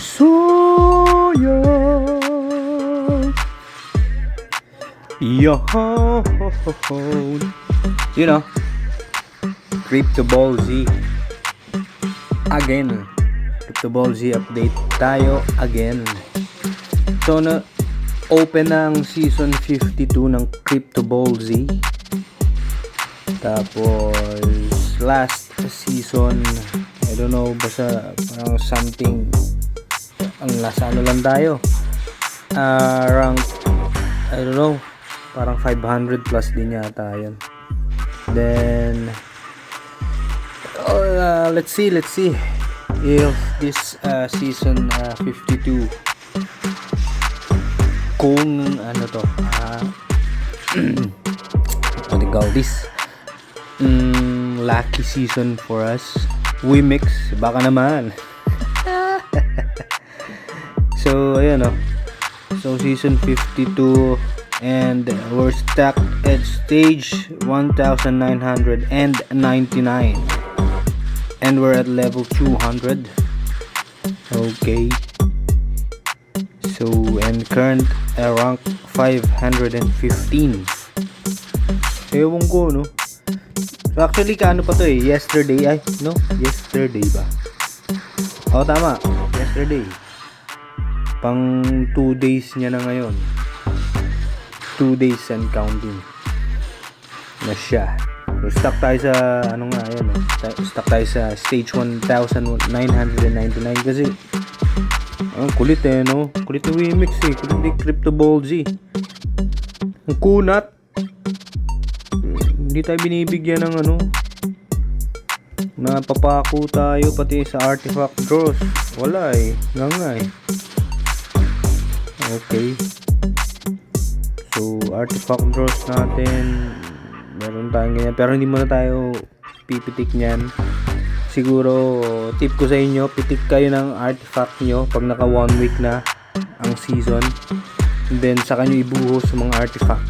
So yo, you know, Crypto Ball Z again. Crypto Ball Z update tayo again. So na open ng season 52 ng Crypto Ball Z. Tapos last season, I don't know, basta parang something, ang nasa ano lang tayo, rank, I don't know, parang 500 plus din yata yun. Then let's see if this season 52 kung ano to, what do you call this, lucky season for us. We mix, baka naman. So ayan o, so season 52 and we're stuck at stage 1999 and we're at level 200. Okay, so and current rank 515. Ewan ko, no? Actually kaano pa to eh, yesterday ba? Oh tama, yesterday. Pang 2 days niya na ngayon. 2 days and counting na siya. So stuck tayo sa ano nga, ayan, stuck tayo sa stage 1999 kasi kulit eh, no? Kulit na Wimix eh, kulit ni Crypto Ball Z. Ang kunat. Hindi tayo binibigyan ng ano, napapako tayo pati sa artifact draws. Wala eh, nga eh. Okay, so artifact draws natin, meron tayong ganyan, pero hindi muna tayo pipitik nyan. Siguro tip ko sa inyo, pitik kayo ng artifact nyo pag naka 1 week na ang season, and then saka nyo ibuhos sa mga artifact.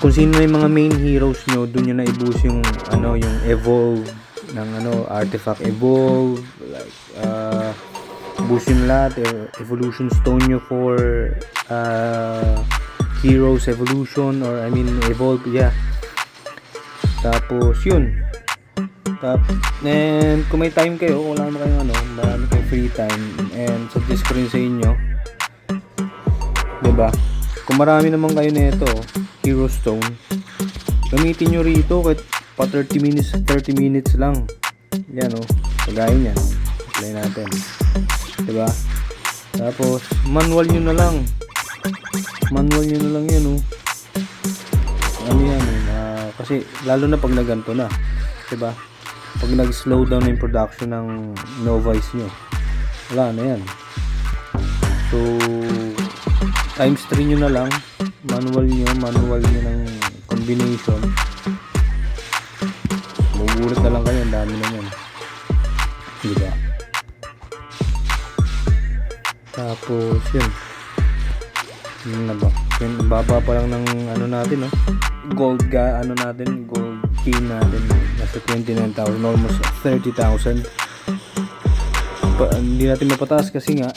Kung sino na yung mga main heroes nyo, dun nyo na ibuhos yung ano, yung evolve ng ano, artifact evolve, like boost yung lahat, evolution stone nyo for heroes evolution, or I mean evolve, yeah. Tapos yun, and kung may time kayo, kung wala naman kayong ano, marami kayong free time, and suggest ko rin sa inyo, diba, kung marami naman kayo nito hero stone, gamitin nyo rito kahit pa 30 minutes lang. Yan o, kagaya nyan, apply natin, diba? Tapos manual nyo na lang yan o. Ano yan kasi lalo na pag naganto na, diba? Pag nag-slow down na yung production ng novice nyo, wala na yan. So times 3 nyo na lang, manual nyo ng combination. Magugulat na lang kayo, ang dami na yan, diba? Tapos yun na ba, yun, baba pa lang ng ano natin, no? Gold gain natin nasa 29,000, almost 30,000. Hindi natin mapataas kasi nga,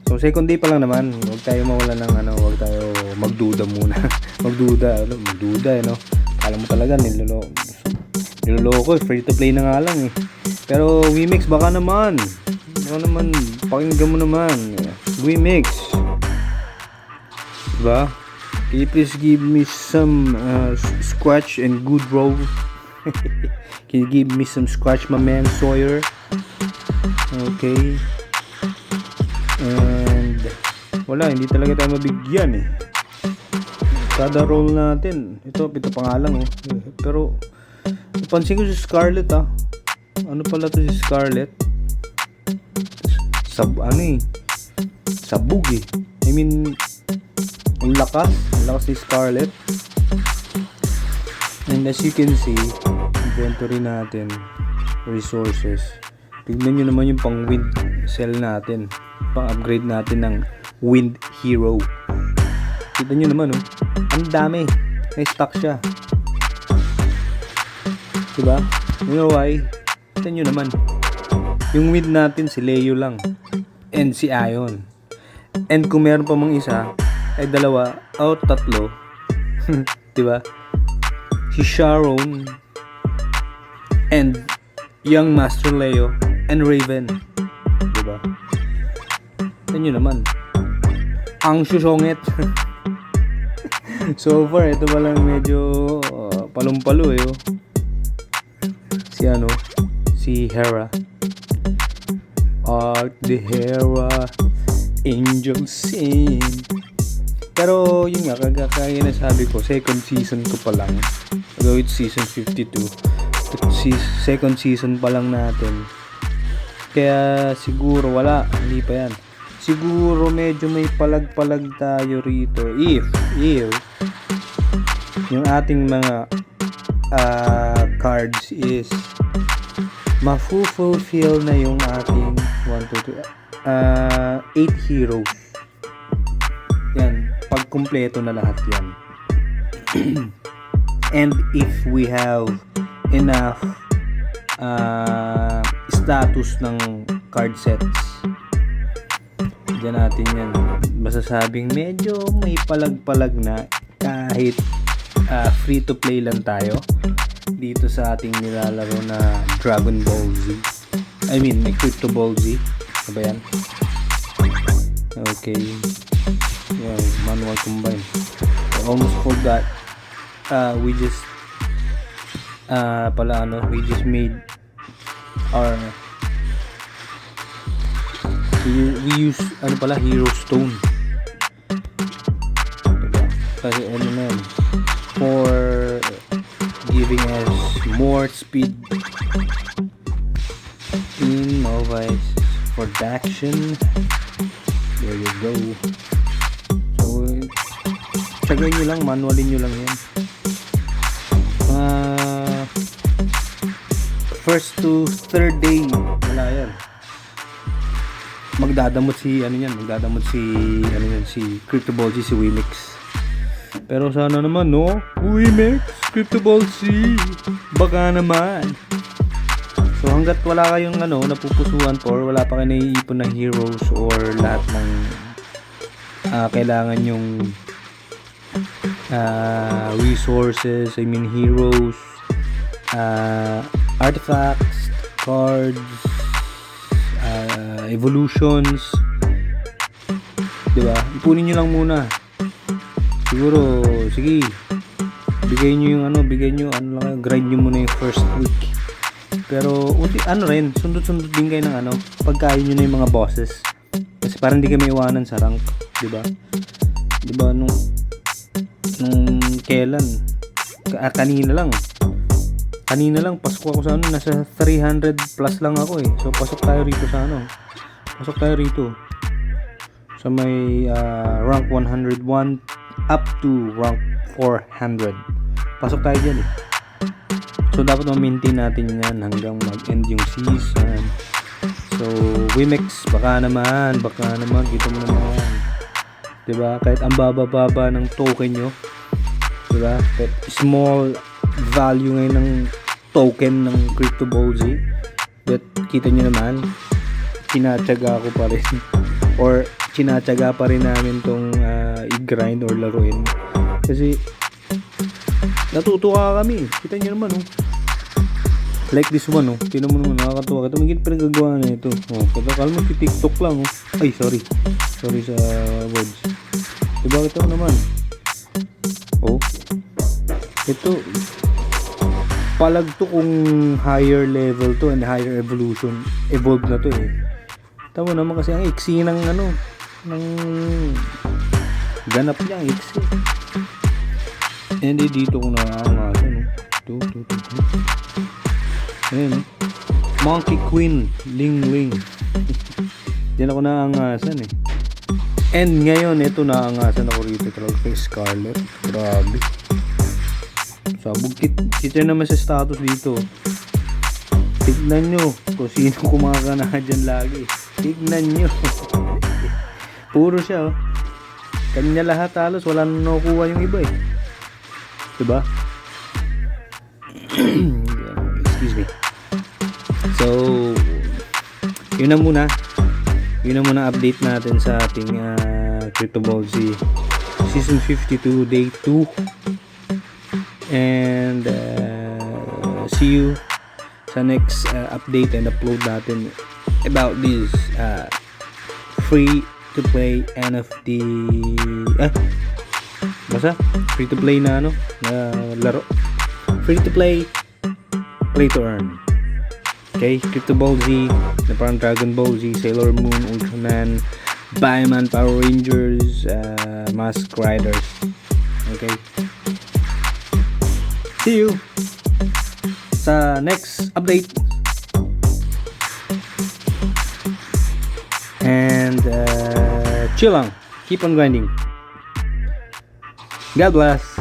so second day pa lang naman. Huwag tayo mawala ng ano, huwag tayo magduda muna. magduda no? Alam mo talaga niloloko, free to play na nga lang eh. Pero Wimix, baka naman pakinggan mo naman, Wimix, diba? Can you please give me some scratch and good roll? Can you give me some scratch, my man Sawyer? Okay. And wala, hindi talaga tayo mabigyan eh. Kada roll natin, ito pa nga lang oh. Pero napansin ko si Scarlet ano pala to si Scarlet? Sabog eh. I mean, ang lakas ni Scarlet. And as you can see, inventory natin, resources, tignan nyo naman yung pang wind cell natin, pang upgrade natin ng wind hero. Kita nyo naman ang dami, may stock siya. Diba? You know why? Ito nyo naman. Yung mid natin si Leo lang. And si Ion. And kung meron pa mang isa, ay dalawa o tatlo. Diba? Si Sharon and Young Master Leo and Raven. Diba? Ito nyo naman. Ang susungit. So far, ito pa lang medyo palong-palo eh. Si Hera. Art the Hera, Angel Sin. Pero yun nga, kagaya na sabi ko, second season ko pa lang. Although it's season 52. But second season pa lang natin. Kaya siguro hindi pa yan. Siguro medyo may palag-palag tayo rito. If yung ating mga cards is ma-fulfill na yung ating 8 heroes. Yan, pag kumpleto na lahat yan. And if we have enough status ng card sets, diyan natin yan masasabing medyo may palag-palag na kahit free to play lang tayo dito sa ating nilalaro na Dragon Ball Z. I mean, Crypto Ball Z. Ano ba yan? Okay. Yeah, manual combine. I almost forgot. We just made our we use Hero Stone. Diba? Kasi na yan, for giving us more speed in Novice production. There you go. So tsagain nyo lang, manualin nyo lang yan. First to third day, wala yan. Magdadamot si Crypto Ball Z, si Wimix. Pero sana naman, no? Wimix, Crypto Ball Z, baka naman. So hanggat wala kayong napupusuan or wala pa kayo naiipon ng heroes or lahat ng kailangan yung resources, heroes, artifacts, cards, evolutions, diba? Ipunin nyo lang muna. Siguro, sige, bigay nyo grind nyo muna yung first week. Pero sundot-sundot din kayo ng pagkain nyo na yung mga bosses. Kasi parang hindi kayo may iwanan sa rank, diba? Diba nung kailan? Kanina lang pasok ako sa nasa 300 plus lang ako eh. So pasok tayo rito sa may rank 101 up to rank 400. Pasok tayo dyan eh. So dapat ma-maintain natin yan hanggang mag-end yung season. So Wimix, baka naman kita mo naman, diba? Kahit ang baba-baba ng token nyo, diba? Kahit small value ngayon ng token ng Crypto Ball Z, but kita nyo naman, tinatsaga ko pa rin or tinatsaga pa rin namin tong i-grind or laruin kasi natutuwa kami. Kita nyo naman, like this one, tingnan mo naman, nakakatuwa. Ito magiging pinagagawa na ito. Kala mo TikTok lang, ay sorry sa words, diba? Ito naman, ito palag to kung higher level to and higher evolve na to eh. Tama naman kasi ang iksi ng ng ganap niya, ang iksi. And dito ko naangasan ayun, Monkey Queen Ling Ling. Diyan ako naangasan eh. And ngayon ito naangasan ako rito talaga kay Scarlet. Grabe. Sabog kita naman sa status dito. Tignan nyo kung sino kumakana dyan lagi. Tignan nyo. Puro siya kanya lahat halos. Wala na nakukuha yung iba eh. Diba? Excuse me. So, yun na muna. Yun na muna update natin sa ating Crypto Ball Z Season 52 Day 2. And see you sa next update and upload natin about this free to play NFT basta free to play na na laro, free to play, play to earn. Okay, Crypto Ball Z na parang Dragon Ball Z, Sailor Moon, Ultraman, Bioman, Power Rangers, Mask Riders. Okay, see you sa next update. And chill lang, keep on grinding. God bless.